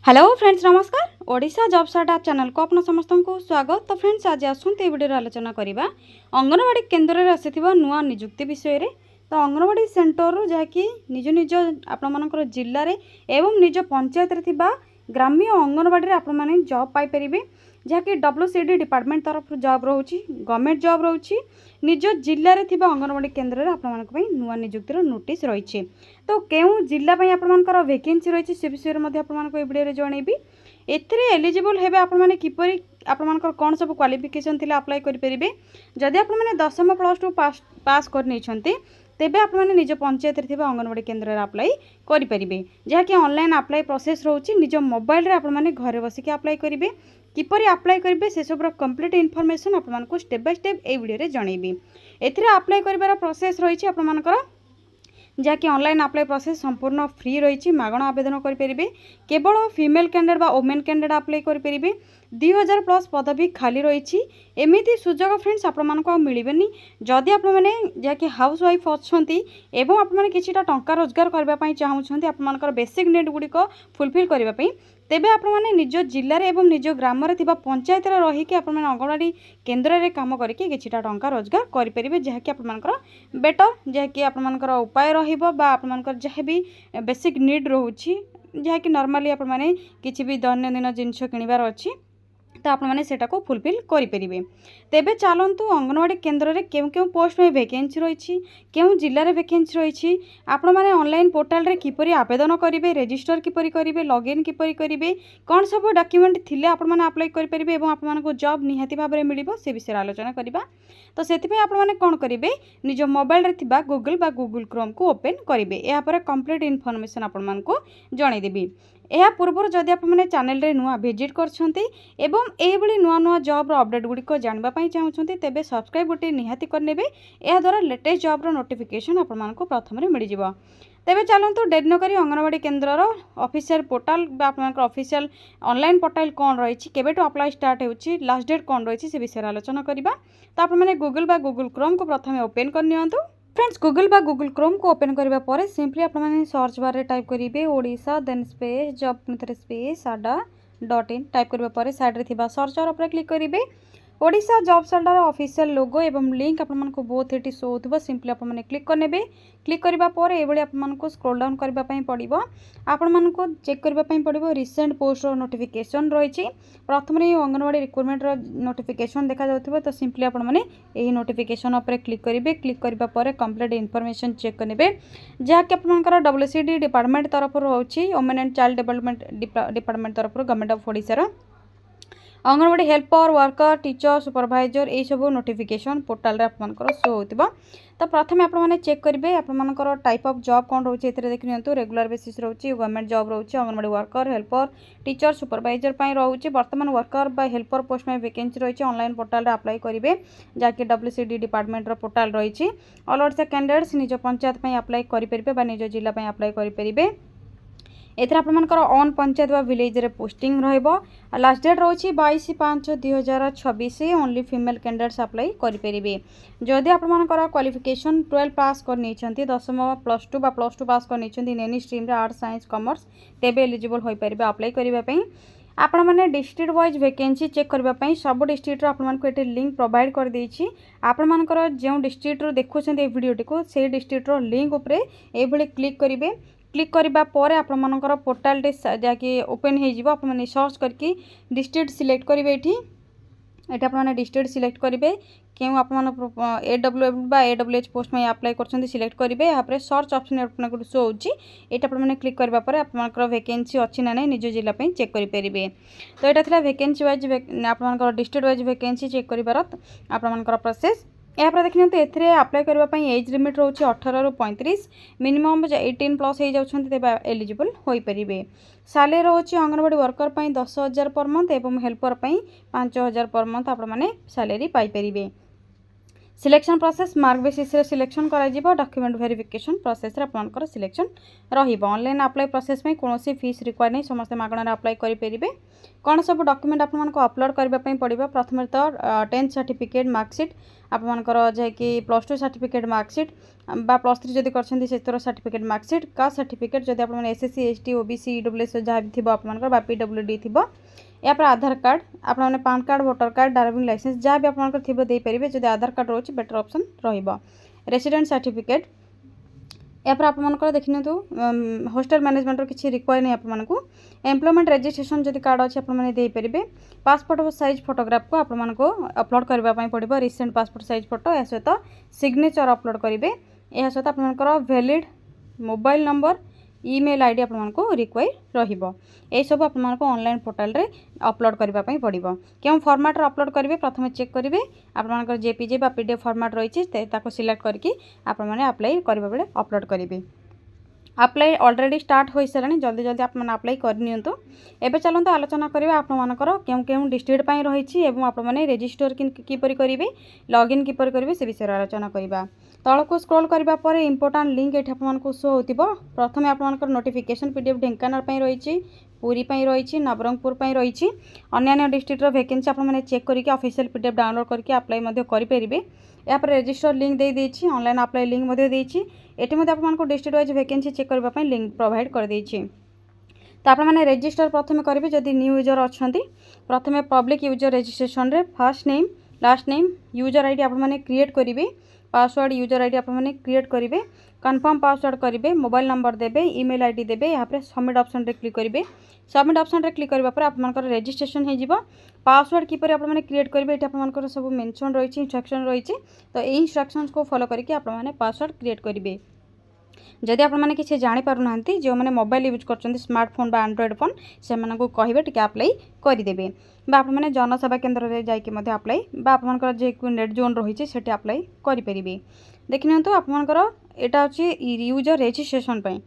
Hello friends नमस्कार Odisha job startup channel को आपन समस्त को स्वागत। तो फ्रेंड्स आज आसुंते वीडियो आलोचना करबा अंगनवाड़ी केन्द्र रे आसीथिबा नुआ नियुक्ति विषय रे। तो अंगनवाड़ी सेंटर रो जाकी निज निज आपण मानकर जिल्ला रे एवं निज पंचायत रे थिबा ग्राम्य अंगनवाड़ी रे आपण माने जॉब पाई परिबे, जहाँकि डब्ल्यूसीडी डिपार्टमेंट तरफ जॉब रोची, गवर्नमेंट जॉब रोची। निज जिल्ला रे थिबा अंगनवाड़ी केन्द्र रे आपण मानक पई नुआ नियुक्तिर नोटिस रही। तो केउ जिल्ला पई आपण मानकर वैकेंसी रही से विषय रे मध्ये आपण मानक ए वीडियो रे जणैबी। एथिरे एलिजिबल हेबे आपण माने किपरि आपण मानकर कोन सब क्वालिफिकेशन थिला अप्लाई करि परिबे। जदि आपण माने 10वीं प्लस 2 पास कर नै छथि तेबे आपण माने निज पंचायत रे थिबा अंगनवाड़ी केन्द्र रे अप्लाई करि परिबे, जहाँकि ऑनलाइन अप्लाई प्रोसेस रोची। निज मोबाइल रे आपण माने घरे बसी के अप्लाई करिवे। किपरि अप्लाई करिवे से सब कंप्लीट इन्फॉर्मेशन आपण मानकु स्टेप बाय स्टेप ए वीडियो रे जणैबी। एथिरे अप्लाई करिवार प्रोसेस रही आपण मानकर जहाँकि ऑनलाइन अप्लाई प्रोसेस संपूर्ण फ्री रही, मागणा आवेदन करेंगे। केवल फीमेल कैंडिडेट बा वोमेन कैंडिडेट अप्लाई करेंगे। 2000 प्लस पदवी खाली रही। एमती सुजोग फ्रेंड्स आपको मिलबेनी जदि आप जहाँकि हाउस वाइफ अच्छा एवं आपने किछिटा टंका रोजगार करने चाहूँगी आपर बेसिक नीड गुड़िक फुलफिल करने, तेबे आपने निज जिले में एवं निज ग्राम पंचायत रहीकि अंगनवाड़ी केन्द्र में काम करके किछिटा टंका रोजगार करेंगे, जहाँकि आपर बेटर जहाँकि आपर उपाय रहा जहाँ भी बेसिक नीड रोची, जहाँकि नॉर्मली आपने किसी भी दैनंदिन जिनस किणवार अच्छी तो आपने सेटा को फुलफिल करेंगे। तेबे चलतु अंगनवाड़ी केन्द्र में केउ केउ पोस्ट में वैकेंसी रही, केउ जिले में वैकेंसी रही, आपण मैंने ऑनलाइन पोर्टाल रे किपरि आवेदन करेंगे, रजिस्टर किपरि करेंगे, लॉगिन किपरि करेंगे, कौन सब डॉक्यूमेंट थिले आपण मैंने अप्लाई करेंगे एवं आपको जॉब निहाती भाव में मिलिबो से विषय आलोचना करबा। तो सेतिपे आपण मैंने कौन करेंगे, निज मोबाइल रे थिबा गूगल बा गूगल क्रोम को ओपन करेंगे। या पर कंप्लीट इन्फॉर्मेशन आपण मानको जणैदेबी। या पूर्व जदि आपने चैनल रे नुआ विजिट करछंती एवं एभली नुआ नुआ जॉब रो अपडेट गुड़िक जानबा पई चाहूछंती तेबे सब्सक्राइब बटन निहाती करनेबे। या द्वारा लेटेस्ट जॉब रो नोटिफिकेशन आपण मानको प्रथम रे मिल जिवो। तेबे चलंतु डेरी न करी अंगनवाड़ी केन्द्र रो ऑफिशियल पोर्टल बा आपनकर ऑफिशियल ऑनलाइन पोर्टल कोन रहिछि, केबेटो अप्लाई स्टार्ट हेउछि, लास्ट डेट कोन रहिछि से विषय आलोचना करिबा। तो आपण माने गूगल बा गूगल क्रोम को प्रथम ओपन कर नियंतु। फ्रेंड्स गूगल बा गूगल क्रोम को ओपन करबा परे सिंपली आपण माने सर्च बार रे टाइप करिवे ओडिशा देन स्पेस जॉब पुनथरे स्पेस ada.in टाइप करबा परे साइड रे थिबा सर्चर ऊपर क्लिक करिवे। Odisha job centre official logo एवं लिंक आपण मानको बोथ एटी शो होतबो, सिंपली आपण माने क्लिक करनेबे। क्लिक करबा परे एबळे आपण मानको स्क्रॉल डाउन करबा पई पड़िबो। आपण मानको चेक करबा पई पड़िबो रिसेंट पोस्ट रो नोटिफिकेशन रहिछि। प्रथम रे अंगनवाड़ी रिक्रूटमेंट रो नोटिफिकेशन देखा जाउथबो, तो सिंपली आपण माने एही नोटिफिकेशन ऊपर क्लिक करिवे। क्लिक करबा परे कंप्लीट इन्फॉर्मेशन चेक करनेबे, जहा कि आपनकर डब्ल्यूसीडी डिपार्टमेंट तरफ होछि, women and child development department तरफ गवर्नमेंट ऑफ ओडिशा रो anganwadi helper worker teacher supervisor ये सब नोटिफिकेशन पोर्टाल रे आपनकर शो होतिबा। तो प्रथम आपण माने चेक करिवे आपनकर टाइप ऑफ जॉब कोन रोचे, एथरे देखि नियंतु रेगुलर बेसिस रोचे, गवर्नमेंट जॉब रोचे, anganwadi worker helper teacher supervisor पई रोचे। वर्तमान वर्कर बा हेल्पर पोस्ट में वैकेंसी रही ऑनलाइन पोर्टाल रे अप्लाई करिवे, जाकि डब्ल्यूसीडी डिपार्टमेंट रो पोर्टाल रही। ऑल ओडिशा कैंडिडेट्स निज पंचायत पई अप्लाई करि परिबे बा निज जिल्ला पई अप्लाई करि परिबे। एथर आपनकर ऑन पंचायत बा विलेज रे पोस्टिंग रहइबो। लास्ट डेट रोची 22/5/2026। ओनली फीमेल कैंडिडेट्स अप्लाई करि परिबे। जदि आपनकर क्वालिफिकेशन 12 पास कर नै छथि, 10वीं प्लस 2 बा प्लस 2 पास कर नै छथि एनी स्ट्रीम रे आर्ट्स साइंस कॉमर्स, तेबे एलिजिबल होई परिबे अप्लाई करिबा पई। आपण माने डिस्ट्रिक्ट वाइज वैकेंसी चेक करबा पई सब डिस्ट्रिक्ट रो आपण मानको एटे लिंक प्रोवाइड कर देछि। आपण मानकर जे डिस्ट्रिक्ट रो देखुछन ए वीडियो टिको से डिस्ट्रिक्ट रो लिंक ऊपर ए भले क्लिक करिवे। क्लिक करबा परे आपण मानकर पोर्टाल रे जाके ओपन हे जिवो। आपण माने सर्च करके डिस्ट्रिक्ट सिलेक्ट करिवे। एठी आपण माने डिस्ट्रिक्ट सिलेक्ट करिवे केउ आपण माने एडब्ल्यूएफ बा एडब्ल्यूएच पोस्ट में अप्लाई करछन्ती सिलेक्ट करिवे। या पर सर्च ऑप्शन आपन शो होची, एटा आपण माने क्लिक करबा परे आपण मानकर वैकेंसी अछि ना नै निज जिल्ला पे चेक करि परिबे। तो एटा थिला वैकेंसी वाइज आपण मानकर डिस्ट्रिक्ट वाइज वैकेंसी चेक करिबार आपण मानकर प्रोसेस। या पर देखिए एथिरे अप्लाई करबा एज लिमिट रोचे 18 रु 35, मिनिमम 18 प्लस हो जाउछन्ती तेबे एलिजिबल होई परिबे। सैलरी रोचे अंगनवाड़ी वर्कर पई 10,000 पर मंथ एवं हेल्पर पई 5,000 पर मंथ आपण माने सैलरी पाई परिबे। सिलेक्शन प्रोसेस मार्क बेसिस रे सिलेक्शन करा जिवो। डॉक्यूमेंट वेरिफिकेशन प्रोसेस रे आपनकर सिलेक्शन रहिबो। ऑनलाइन अप्लाई प्रोसेस में कोनोसी फीस रिक्वायर नै, समस्त मागणा अप्लाई करि परिबे। कोन सब डॉक्यूमेंट आपन मानको अपलोड करबा पई पड़िबो, प्रथम तो 10th सर्टिफिकेट मार्कशीट ଆପଣଙ୍କର ଯାଇକି +2 सर्टिफिकेट मार्कशीट बा +3 जदि करछन्ती से तोर सर्टिफिकेट मार्कशीट कास्ट सर्टिफिकेट जदि आपण माने एसएससी एसटी ओबीसी ईडब्ल्यूएस जहाँ भी थिबो आपनकर बा पीडब्ल्यूडी थिबो या पर आधार कार्ड आपण माने PAN card voter card driving licence जहाँ भी आपनकर थिबो देई परिबे जदि आधार कार्ड रोच बेटर ऑप्शन रहिबो रेसिडेंट सर्टिफिकेट या पर आपनकर देखिनतु हॉस्टल मैनेजमेंट रो किछि रिक्वायर नै आपमनकु एम्प्लॉयमेंट रजिस्ट्रेशन जदि कार्ड अछि आपण माने देई परिबे पासपोर्ट साइज फोटोग्राफ को आपमनको अपलोड करबा पई पड़िबो रिसेंट पासपोर्ट साइज फोटो या सहित सिग्नेचर अपलोड करिवे या सहित आपनकर valid mobile number email ID आपको रिक्वायर रहिबो ए सब आपको ऑनलाइन पोर्टल रे अपलोड करबा पई पड़िबो केउ फॉर्मेट रे अपलोड करिवे प्रथमे चेक करिवे आपनकर जेपीजी बा पीडीएफ फॉर्मेट रहिछि ताको सिलेक्ट करके आपण माने अप्लाई करबा बेले अपलोड करिवे अप्लाई ऑलरेडी स्टार्ट हो सारे जल्दी जल्दी आप अप्लाई करनियंतु एबे चलंतु आलोचना करिवे आपण मानकर केउ केउ डिस्ट्रिक्ट पई रहिछि एवं आपण माने रजिस्टर किपरि करिवे लॉगिन किपरि करिवे से विषय आलोचना करिबा तळको स्क्रॉल करबा परे इंपोर्टेंट लिंक एठी आपनको शो होतिबो प्रथमे आपनकर नोटिफिकेशन पीडीएफ ढेंकानाल पई रहिछि पुरी पई रहिछि नवरंगपुर पई रहिछि अन्य डिस्ट्रिक्ट रो वैकेंसी आपण माने चेक करके ऑफिशियल पीडीएफ डाउनलोड करके अप्लाई मध्ये करि परिबे या पर रजिस्टर लिंक दे देछि ऑनलाइन अप्लाई लिंक मध्ये देछि एटी मध्ये आपनको डिस्ट्रिक्ट वाइज वैकेंसी चेक करबा पई लिंक प्रोवाइड कर देछि तो आपण माने रजिस्टर प्रथमे करिवे जदि न्यू यूजर अछंती प्रथमे पब्लिक यूजर रजिस्ट्रेशन रे first name last name user ID आपण माने क्रिएट करिवे पासवर्ड यूजर आईडी आपण माने क्रिएट करिवे कंफर्म पासवर्ड करिवे मोबाइल नंबर देबे ईमेल आईडी देबे यहाँ पे सबमिट ऑप्शन रे क्लिक करिवे सबमिट ऑप्शन रे क्लिक करबा पर आपनकर रजिस्ट्रेशन हे जिवो पासवर्ड किपर आपण माने क्रिएट करिवे एटा आपनकर सब मेंशन रहिछि इंस्ट्रक्शन रहिछि तो ए इंस्ट्रक्शंस को फॉलो करके आपण माने पासवर्ड क्रिएट करिवे जदि आपण माने किछि जानि पारु नांती जो माने मोबाइल यूज करछन्ती स्मार्टफोन बा एंड्रॉइड फोन से मानको कहिबे टिके अप्लाई करि देबे बा आपण माने जनसेवा केंद्र रे जाई कि मध्ये अप्लाई बा आपनकर जे नेट जोन रहिछि सेठी अप्लाई करि परिबे देखिनंतु आपनकर एटा अछि यूजर रजिस्ट्रेशन पई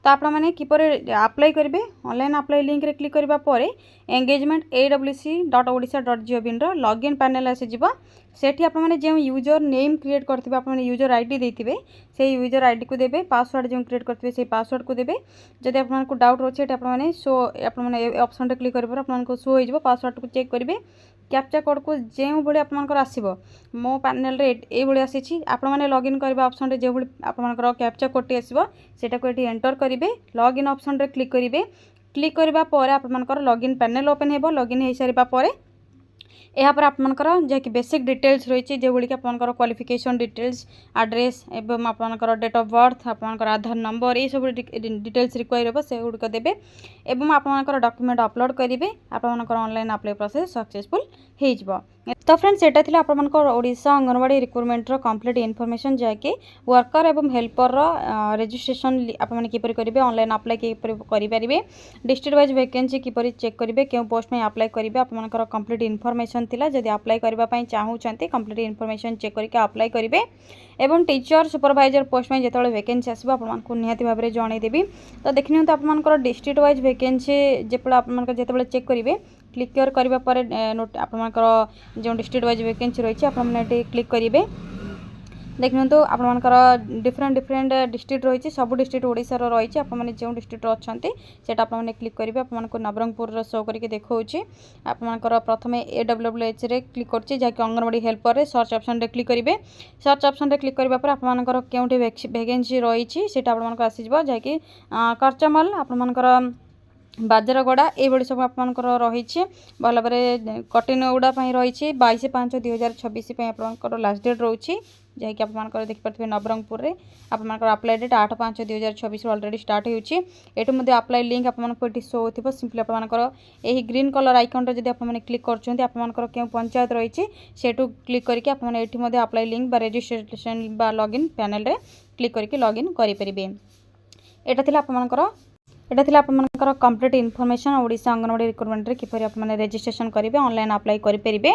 तो आपण माने किपर अप्लाई करेंगे ऑनलाइन अप्लाई लिंक रे क्लिक करबा परे एंगेजमेंट awc.odisha.gov रो लॉगिन पैनल आसी जिवो सेठी आपण माने जे यूजर नेम क्रिएट करथिबे आपण माने यूजर आईडी देथिबे से यूजर आईडी को देबे पासवर्ड जे क्रिएट करथिबे से पासवर्ड को देबे जदि आपण को डाउट रोचे आपण माने शो आपण माने ऑप्शन रे क्लिक करबो आपण को शो हो जिवो पासवर्ड को चेक करिवे कैप्चा कोड को जो भाई आपंकर आसो मो पैनल रे ए भाई आसी आपण मैंने लॉगिन करबा ऑप्शन रे जो भाई आपंकर कैप्चा कोड आसो सेटा को ये एंटर करेंगे लॉगिन ऑप्शन रे क्लिक करेंगे क्लिक करबा परे आपंकर लॉगिन पैनल ओपन हेबो लॉगिन हो सारा परे यहाँ पर आपंकर जैकि बेसिक डिटेल्स रही जो भाई आपंकर क्वालिफिकेशन डिटेल्स एड्रेस एवं आपंकर डेट ऑफ बर्थ आपंकर आधार नंबर ये सब डिटेल्स रिक्वायर हे से गुड़िक देवे एवं आपंकर डॉक्यूमेंट अपलोड करेंगे आपंकर ऑनलाइन अप्लाई प्रोसेस सक्सेसफुल हो तो फ्रेंड्स एटा थिला आपनकर ओडिशा अंगनवाड़ी रिक्रुटमेंट रो कंप्लीट इनफॉरमेशन जाके वर्कर एवं हेल्पर रो रजिस्ट्रेशन आप माने किपरि करिवे ऑनलाइन अप्लाई किपरि करि परिबे डिस्ट्रिक्ट वाइज वैकेंसी किपरि चेक करिवे केउ पोस्ट में अप्लाई करिवे आपनकर कंप्लीट इनफॉरमेशन थिला जदि अप्लाई करबा पई चाहू छंती कंप्लीट इनफॉरमेशन चेक करके अप्लाई करिवे एवं टीचर सुपरवाइजर पोस्ट में जेतले वैकेंसी आसीबो आपनको निहाती भाबरे जणै देबी तो देखनियो तो आपनकर डिस्ट्रिक्ट वाइज वैकेंसी जेपला आपनकर जेतले चेक करिवे क्लिक करबा परे नोट आपनकर जो डिस्ट्रिक्ट वाइज वैकेंसी रही है क्लिक करेंगे देखिए तो आपंकर डिफरेंट डिफरेंट डिस्ट्रिक्ट रही सब डिस्ट्रिक्ट ओडिशा रही है जो डिस्ट्रिक्ट अच्छा से आपने क्लिक करेंगे आपको नवरंगपुर शो करके देखा आपंकर प्रथम AWH रे क्लिक कर जहाँकि अंगनवाड़ी हेल्पर रे सर्च ऑप्शन रे क्लिक करेंगे सर्च ऑप्शन रे क्लिक करबा पर आपंकर केउठी वैकेंसी रही है आपको आसीज जहाँकि करचमल आपंकर बाजरगड़ा ये सब आपंकर रही भल भाव कटिनगुड़ा रही 22/5/2026 आपंकर लास्ट डेट रोचे जहाँकि आपंकर देखिपे नवरंगपुर में आपंकर अप्लाई डेट 8/5/2026 ऑलरेडी स्टार्ट होती अप्लाई लिंक आपको शो हो सिंपली आपंकर यही ग्रीन कलर आइकन रे जब आपने क्लिक कर क्यों पंचायत रही से क्लिक करके आपने अप्लाई लिंक रजिस्ट्रेशन बा लॉगिन पैनल रे क्लिक करके लॉगिन करेंगे यहाँ थी आपंकर एटा थिला आपनकर complete information Odisha anganwadi recruitment रे किपरि आपने रजिस्ट्रेशन करेंगे ऑनलाइन अप्लाई करेंगे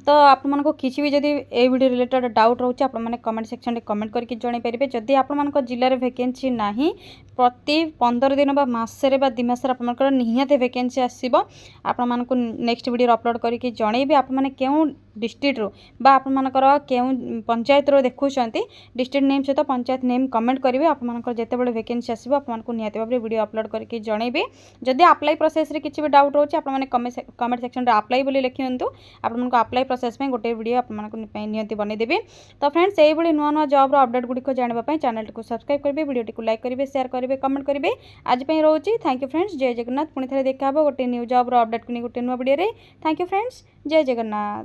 तो आपको किसी भी जदि ए वीडियो रिलेटेड डाउट रोचे आपने कमेंट सेक्शन में कमेंट करके जणाई पारे जदि आपन जिले में वैकेंसी नहीं प्रति 15 दिन बा मासरे बा 2 मासरे आपमनकर निहाते वैकेंसी आसीबो आपण मानको नेक्स्ट वीडियो अपलोड करके जणैबे आपण माने केउ डिस्ट्रिक्ट रो बा आपण मानकर केउ पंचायत रो देखुछंती डिस्ट्रिक्ट नेम सहित पंचायत नेम कमेंट करिवे आपण मानकर जेते बडे वैकेंसी आसीबो आपण मानको निहाते भाबरे वीडियो अपलोड करके जणैबे जदि अप्लाई प्रोसेस रे किछि भी डाउट होछि आपण माने कमेंट सेक्शन रे अप्लाई बोली लिखियंतु आपण मानको अप्लाई प्रोसेस में गोटे वीडियो आपण मानको निहाती बनै देबे। तो फ्रेंड्स एई बडी नुवा नुवा जॉब रो अपडेट गुडी को जानबा पई चैनल को सब्सक्राइब करबे वीडियो को लाइक करबे शेयर करबे कमेंट करबे। आज पई रहउची थैंक यू फ्रेंड्स जय जगन्नाथ पुणी थरे देखा हबो गोटे न्यू जॉब रो अपडेट कुनी गोटे नुवा वीडियो रे। थैंक यू फ्रेंड्स जय जगन्नाथ।